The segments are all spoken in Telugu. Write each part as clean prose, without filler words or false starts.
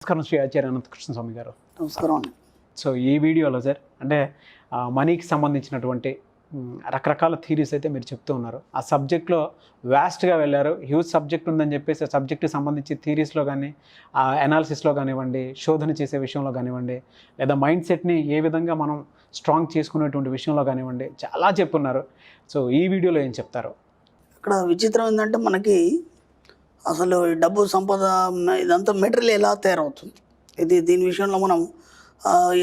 నమస్కారం శ్రీ ఆచార్య అనంత కృష్ణ స్వామి గారు. నమస్కారం అండి. సో ఈ వీడియోలో సార్ అంటే మనీకి సంబంధించినటువంటి రకరకాల థీరీస్ అయితే మీరు చెప్తూ ఉన్నారు. ఆ సబ్జెక్ట్లో వ్యాస్ట్గా వెళ్ళారు. హ్యూజ్ సబ్జెక్ట్ ఉందని చెప్పేసి ఆ సబ్జెక్ట్కి సంబంధించి థీరీస్లో కానీ ఆ అనాలిసిస్లో కానివ్వండి, శోధన చేసే విషయంలో కానివ్వండి, లేదా మైండ్ సెట్ని ఏ విధంగా మనం స్ట్రాంగ్ చేసుకునేటువంటి విషయంలో కానివ్వండి చాలా చెప్పున్నారు. సో ఈ వీడియోలో ఏం చెప్తారు? ఇక్కడ విచిత్రం ఏంటంటే మనకి అసలు డబ్బు సంపద ఇదంతా మెటీరియల్ ఎలా తయారవుతుంది, దీని విషయంలో మనం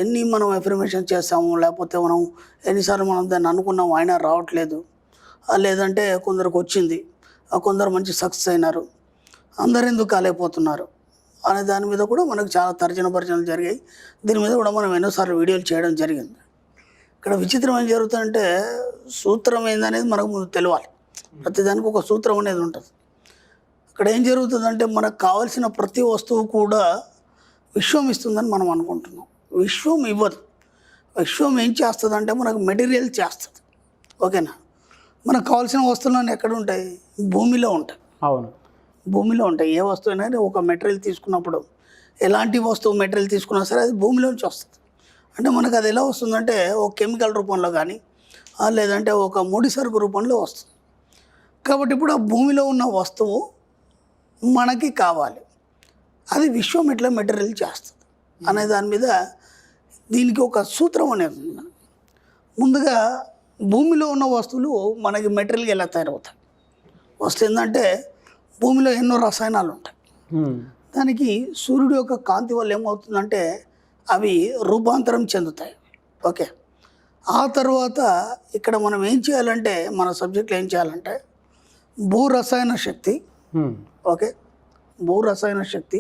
ఎన్ని మనం ఎఫర్మేషన్ చేస్తాము, లేకపోతే మనం ఎన్నిసార్లు మనం దాన్ని అనుకున్నాము అయినా రావట్లేదు, లేదంటే కొందరికి వచ్చింది, కొందరు మంచి సక్సెస్ అయినారు, అందరు ఎందుకు కాలేకపోతున్నారు అనే దాని మీద కూడా మనకు చాలా తర్జన భర్జనలు జరిగాయి. దీని మీద కూడా మనం ఎన్నోసార్లు వీడియోలు చేయడం జరిగింది. ఇక్కడ విచిత్రం ఏం జరుగుతుందంటే సూత్రం ఏందనేది మనకు ముందు తెలియాలి. ప్రతిదానికి ఒక సూత్రం అనేది ఉంటుంది. ఇక్కడ ఏం జరుగుతుందంటే మనకు కావాల్సిన ప్రతి వస్తువు కూడా విశ్వం ఇస్తుందని మనం అనుకుంటున్నాం. విశ్వం ఇవ్వదు. విశ్వం ఏం చేస్తుందంటే మనకు మెటీరియల్ చేస్తుంది. ఓకేనా? మనకు కావాల్సిన వస్తువులు ఎక్కడ ఉంటాయి? భూమిలో ఉంటాయి. అవును, భూమిలో ఉంటాయి. ఏ వస్తువు అయినా ఒక మెటీరియల్ తీసుకున్నప్పుడు, ఎలాంటి వస్తువు మెటీరియల్ తీసుకున్నా సరే అది భూమిలోంచి వస్తుంది. అంటే మనకు అది ఎలా వస్తుందంటే ఒక కెమికల్ రూపంలో కానీ లేదంటే ఒక ముడి సరుకు రూపంలో వస్తుంది. కాబట్టి ఇప్పుడు ఆ భూమిలో ఉన్న వస్తువు మనకి కావాలి, అది విశ్వం ఎట్లా మెటీరియల్ చేస్తుంది అనే దాని మీద దీనికి ఒక సూత్రం అనేది ఉంది. ముందుగా భూమిలో ఉన్న వస్తువులు మనకి మెటీరియల్గా ఎలా తయారవుతాయి? వస్తువు ఏంటంటే భూమిలో ఎన్నో రసాయనాలు ఉంటాయి. దానికి సూర్యుడు యొక్క కాంతి వల్ల ఏమవుతుందంటే అవి రూపాంతరం చెందుతాయి. ఓకే, ఆ తర్వాత ఇక్కడ మనం ఏం చేయాలంటే మన సబ్జెక్ట్లో ఏం చేయాలంటే భూరసాయన శక్తి, ఓకే, భూరసాయన శక్తి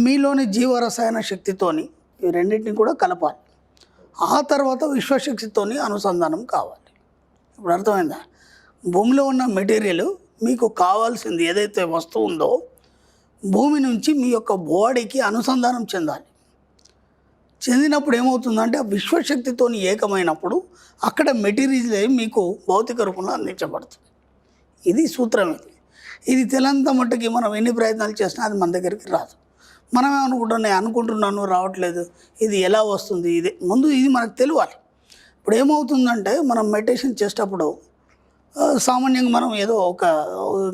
మీలోని జీవరసాయన శక్తితోని ఈ రెండింటిని కూడా కలపాలి. ఆ తర్వాత విశ్వశక్తితోని అనుసంధానం కావాలి. ఇప్పుడు అర్థమైందా? భూమిలో ఉన్న మెటీరియల్ మీకు కావాల్సింది ఏదైతే వస్తువు ఉందో భూమి నుంచి మీ యొక్క బాడీకి అనుసంధానం చెందాలి. చెందినప్పుడు ఏమవుతుందంటే ఆ విశ్వశక్తితోని ఏకమైనప్పుడు అక్కడ మెటీరియల్ మీకు భౌతిక రూపంలో అందించబడుతుంది. ఇది సూత్రం. ఇది తెలంత మట్టుకి మనం ఎన్ని ప్రయత్నాలు చేసినా అది మన దగ్గరికి రాదు. మనమే అనుకుంటున్నాను రావట్లేదు, ఇది ఎలా వస్తుంది, ఇది మనకు తెలియాలి. ఇప్పుడు ఏమవుతుందంటే మనం మెడిటేషన్ చేసేటప్పుడు సామాన్యంగా మనం ఏదో ఒక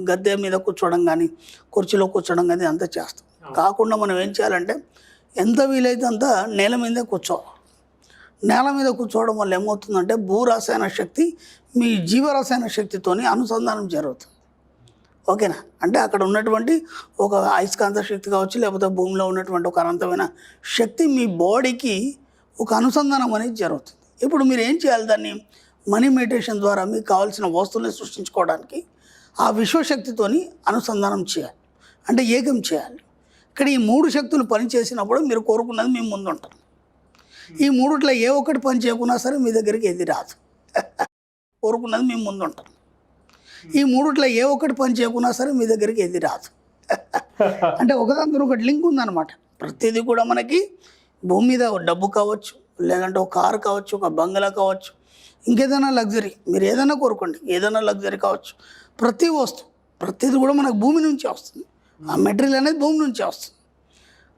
గద్దె మీద కూర్చోవడం కానీ కుర్చీలో కూర్చోవడం కానీ అంతా చేస్తాం. కాకుండా మనం ఏం చేయాలంటే ఎంత వీలైతే అంత నేల మీదే కూర్చోవాలి. నేల మీద కూర్చోవడం వల్ల ఏమవుతుందంటే భూరసాయన శక్తి మీ జీవరసాయన శక్తితోని అనుసంధానం జరుగుతుంది. ఓకేనా? అంటే అక్కడ ఉన్నటువంటి ఒక అయస్కాంత శక్తి కావచ్చు, లేకపోతే భూమిలో ఉన్నటువంటి ఒక అనంతమైన శక్తి మీ బాడీకి ఒక అనుసంధానం అనేది జరుగుతుంది. ఇప్పుడు మీరు ఏం చేయాలి? దాన్ని మనీ మెడిటేషన్ ద్వారా మీకు కావాల్సిన వస్తువులను సృష్టించుకోవడానికి ఆ విశ్వశక్తితోని అనుసంధానం చేయాలి, అంటే ఏకం చేయాలి. ఇక్కడ ఈ మూడు శక్తులు పనిచేసినప్పుడు మీరు కోరుకున్నది మీ ముందు ఉంటారు. ఈ మూడిట్లో ఏ ఒక్కటి పని చేయకున్నా సరే మీ దగ్గరికి ఏది రాదు. కోరుకున్నది మీ ముందు ఉంటారు. ఈ మూడిట్లో ఏ ఒక్కటి పని చేయకున్నా సరే మీ దగ్గరికి ఏది రాదు. అంటే ఒకదాని ఒకటి లింక్ ఉందన్నమాట. ప్రతిదీ కూడా మనకి భూమి మీద డబ్బు కావచ్చు, లేదంటే ఒక కారు కావచ్చు, ఒక బంగ్లా కావచ్చు, ఇంకేదైనా లగ్జరీ మీరు ఏదైనా కోరుకోండి, ఏదైనా లగ్జరీ కావచ్చు. ప్రతిదీ కూడా మనకు భూమి నుంచి వస్తుంది. ఆ మెటీరియల్ అనేది భూమి నుంచి వస్తుంది.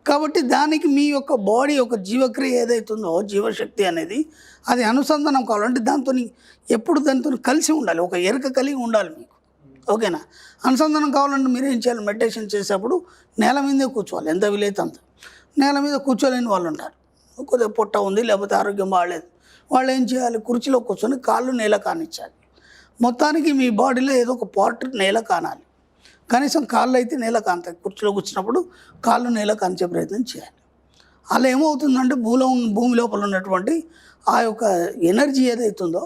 కాబట్టి దానికి మీ యొక్క బాడీ యొక్క జీవక్రియ ఏదైతుందో జీవశక్తి అనేది అది అనుసంధానం కావాలంటే దాంతో ఎప్పుడు దాంతో కలిసి ఉండాలి, ఒక ఎరుక కలిగి ఉండాలి మీకు. ఓకేనా? అనుసంధానం కావాలంటే మీరు ఏం చేయాలి? మెడిటేషన్ చేసేటప్పుడు నేల మీదే కూర్చోవాలి. ఎంత వీలైతే అంత. నేల మీద కూర్చోలేని వాళ్ళు ఉంటారు, కొద్దిగా పొట్ట ఉంది, లేకపోతే ఆరోగ్యం బాగాలేదు, వాళ్ళు ఏం చేయాలి? కుర్చీలో కూర్చొని కాళ్ళు నేల కానిచ్చాలి. మొత్తానికి మీ బాడీలో ఏదో ఒక పార్ట్ నేల కానాలి. కనీసం కాళ్ళు అయితే నేల కాంతాయి. కుర్చీలో కూర్చున్నప్పుడు కాళ్ళు నేల కాంచే ప్రయత్నం చేయాలి. అలా ఏమవుతుందంటే భూమి లోపల ఉన్నటువంటి ఆ యొక్క ఎనర్జీ ఏదైతుందో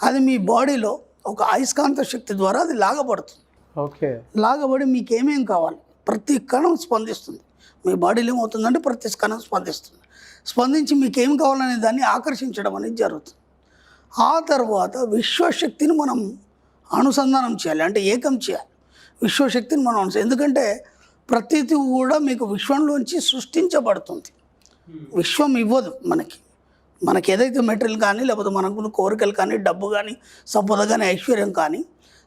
అది మీ బాడీలో ఒక అయస్కాంత శక్తి ద్వారా అది లాగబడుతుంది. ఓకే, లాగబడి మీకు ఏమేం కావాలి ప్రతి కణం స్పందిస్తుంది. మీ బాడీలో ఏమవుతుందంటే ప్రతి కణం స్పందించి మీకు ఏం కావాలనే దాన్ని ఆకర్షించడం అనేది జరుగుతుంది. ఆ తర్వాత విశ్వశక్తిని మనం అనుసంధానం చేయాలి, అంటే ఏకం చేయాలి. విశ్వశక్తిని మనం ఎందుకంటే ప్రతిదీ కూడా మీకు విశ్వంలోంచి సృష్టించబడుతుంది. విశ్వం ఇవ్వదు మనకి ఏదైతే మెటీరియల్ కానీ, లేకపోతే మనకున్న కోరికలు కానీ, డబ్బు కానీ, సంపద కానీ, ఐశ్వర్యం కానీ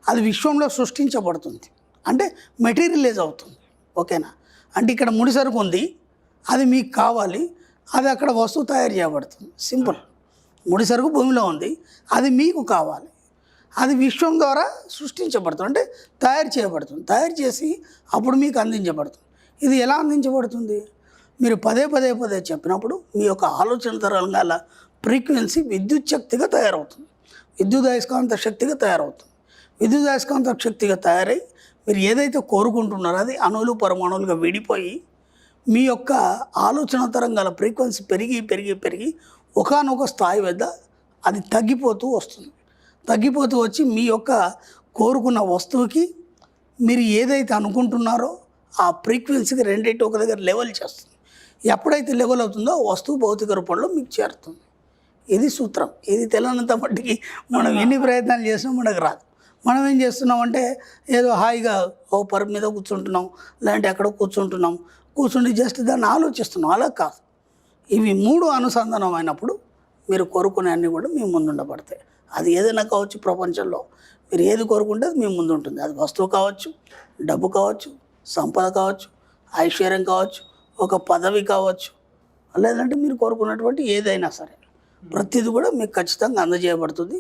అది విశ్వంలో సృష్టించబడుతుంది. అంటే మెటీరియలైజ్ అవుతుంది. ఓకేనా? అంటే ఇక్కడ ముడి సరుకు ఉంది, అది మీకు కావాలి, అది అక్కడ వస్తువు తయారు చేయబడుతుంది. సింపుల్. ముడి సరుకు భూమిలో ఉంది, అది మీకు కావాలి, అది విశ్వం ద్వారా సృష్టించబడుతుంది, అంటే తయారు చేయబడుతుంది. తయారు చేసి అప్పుడు మీకు అందించబడుతుంది. ఇది ఎలా అందించబడుతుంది? మీరు పదే పదే పదే చెప్పినప్పుడు మీ యొక్క ఆలోచన తరంగాల ఫ్రీక్వెన్సీ విద్యుత్ శక్తిగా తయారవుతుంది, విద్యుదయస్కాంత శక్తిగా తయారవుతుంది. విద్యుదయస్కాంత శక్తిగా తయారై మీరు ఏదైతే కోరుకుంటున్నారో అది అణువులు పరమాణువులుగా విడిపోయి మీ యొక్క ఆలోచన తరంగాల ఫ్రీక్వెన్సీ పెరిగి పెరిగి పెరిగి ఒకానొక స్థాయి వద్ద అది తగ్గిపోతూ వస్తుంది. తగ్గిపోతూ వచ్చి మీ యొక్క కోరుకున్న వస్తువుకి మీరు ఏదైతే అనుకుంటున్నారో ఆ ఫ్రీక్వెన్సీకి రెండింటి ఒక దగ్గర లెవెల్ చేస్తుంది. ఎప్పుడైతే లెవెల్ అవుతుందో ఆ వస్తువు భౌతిక రూపంలో మీకు చేరుతుంది. ఇది సూత్రం. ఇది తెలియనంత మట్టికి మనం ఎన్ని ప్రయత్నాలు చేసినా మనకు రాదు. మనం ఏం చేస్తున్నామంటే ఏదో హాయిగా ఓ పరుపు మీద కూర్చుంటున్నాం, లేదంటే ఎక్కడో కూర్చుంటున్నాం, కూర్చుండి జస్ట్ దాన్ని ఆలోచిస్తున్నాం. అలా కాదు. ఇవి 3 అనుసంధానం అయినప్పుడు మీరు కోరుకునే అన్నీ కూడా మీ ముందుండబడతాయి. అది ఏదైనా కావచ్చు, ప్రపంచంలో మీరు ఏది కోరుకుంటే అది మీ ముందు ఉంటుంది. అది వస్తువు కావచ్చు, డబ్బు కావచ్చు, సంపద కావచ్చు, ఐశ్వర్యం కావచ్చు, ఒక పదవి కావచ్చు, లేదంటే మీరు కోరుకున్నటువంటి ఏదైనా సరే ప్రతిదీ కూడా మీకు ఖచ్చితంగా అందజేయబడుతుంది.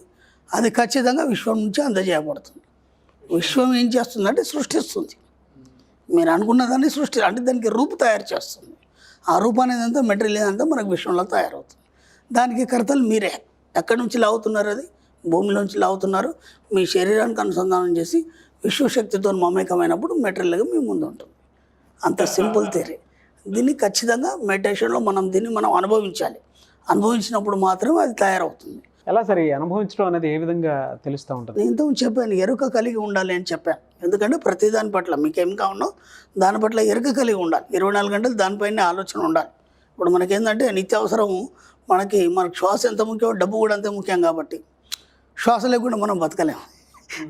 అది ఖచ్చితంగా విశ్వం నుంచి అందజేయబడుతుంది. విశ్వం ఏం చేస్తుందంటే సృష్టిస్తుంది. మీరు అనుకున్న దాన్ని అంటే దానికి రూపు తయారు చేస్తుంది. ఆ రూపం అనేది అంతా మెటీరియల్ ఏదంతా మనకు విశ్వంలో తయారవుతుంది. దానికి కర్తలు మీరే. ఎక్కడి నుంచి లాగుతున్నారు? అది భూమిలోంచి లాగుతున్నారు. మీ శరీరానికి అనుసంధానం చేసి విశ్వశక్తితో మమేకమైనప్పుడు మెటీరియల్గా మీ ముందు ఉంటుంది. అంత సింపుల్ థియరీ. దీన్ని ఖచ్చితంగా మెడిటేషన్లో దీన్ని మనం అనుభవించాలి. అనుభవించినప్పుడు మాత్రమే అది తయారవుతుంది. ఎలా సరే అనుభవించడం అనేది ఏ విధంగా తెలుస్తూ ఉంటుంది? నేను ఇంతకు చెప్పాను, ఎరుక కలిగి ఉండాలి అని చెప్పాను. ఎందుకంటే ప్రతి దాని పట్ల మీకేం కావాలో దాని పట్ల ఎరుక కలిగి ఉండాలి. 24 గంటలు దానిపైనే ఆలోచన ఉండాలి. ఇప్పుడు మనకేంటంటే నిత్యావసరము మనకు శ్వాస ఎంత ముఖ్యం, డబ్బు కూడా అంతే ముఖ్యం. కాబట్టి శ్వాస లేకుండా మనం బతకలేము.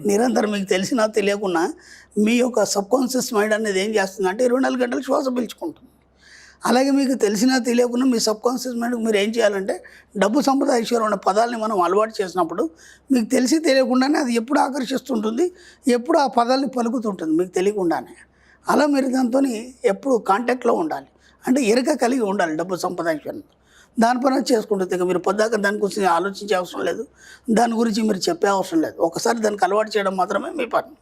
నిరంతరం మీకు తెలిసినా తెలియకున్నా మీ యొక్క సబ్కాన్షియస్ మైండ్ అనేది ఏం చేస్తుందంటే 24 గంటలు శ్వాస పీల్చుకుంటుంది. అలాగే మీకు తెలిసినా తెలియకుండా మీ సబ్కాన్షియస్ మైండ్కి మీరు ఏం చేయాలంటే డబ్బు, సంపద, ఐశ్వర్యం అనే పదాలని మనం అలవాటు చేసినప్పుడు మీకు తెలిసి తెలియకుండానే అది ఎప్పుడు ఆకర్షిస్తుంటుంది, ఎప్పుడు ఆ పదాలని పలుకుతుంటుంది మీకు తెలియకుండానే. అలా మీరు దాంతో ఎప్పుడు కాంటాక్ట్లో ఉండాలి. అంటే ఎరుక కలిగి ఉండాలి డబ్బు, సంపద, ఐశ్వర్యం. దానిపైన చేసుకుంటుంది. ఇక మీరు పొద్దాక దాని గురించి ఆలోచించే అవసరం లేదు, దాని గురించి మీరు చెప్పే అవసరం లేదు. ఒకసారి దానికి అలవాటు చేయడం మాత్రమే మీ పని.